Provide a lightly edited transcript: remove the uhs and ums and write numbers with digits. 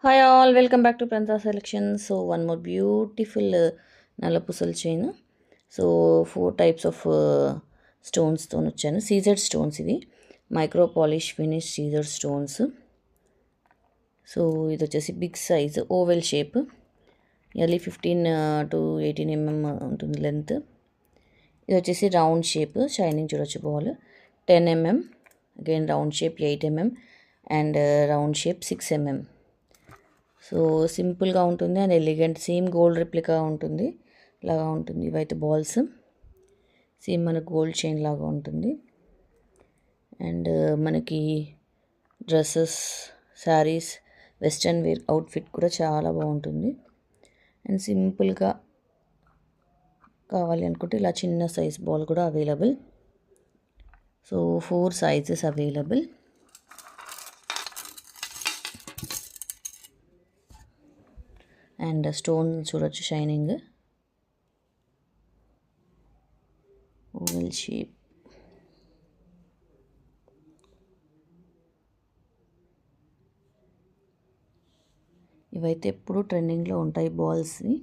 Hi all, welcome back to Pranta Selection. So one more beautiful Nalapusal chain. So four types of stones తో వచ్చాను. CZ stones ఇవి micro polish finish CZ stones. So ఇది వచ్చేసి big size oval shape, early 15 to 18 mm ఉంటుంది length. ఇది వచ్చేసి round shape, shining చూడొచ్చు ball 10 mm, again round shape 8 mm and round shape 6 mm. So సింపుల్గా ఉంటుంది and elegant, same gold replica ఉంటుంది లాగా ఉంటుంది. ఇవైతే బాల్స్ సేమ్ మన గోల్డ్ చైన్ లాగా ఉంటుంది. అండ్ మనకి dresses, saris, western wear outfit కూడా చాలా బాగుంటుంది. అండ్ సింపుల్గా కావాలి అనుకుంటే ఇలా చిన్న సైజ్ బాల్ కూడా available. So 4 sizes available. And stone చూడొచ్చు, షైనింగ్ ఓవెల్ షేప్. ఇవైతే ఎప్పుడు ట్రెండింగ్లో ఉంటాయి బాల్స్ని.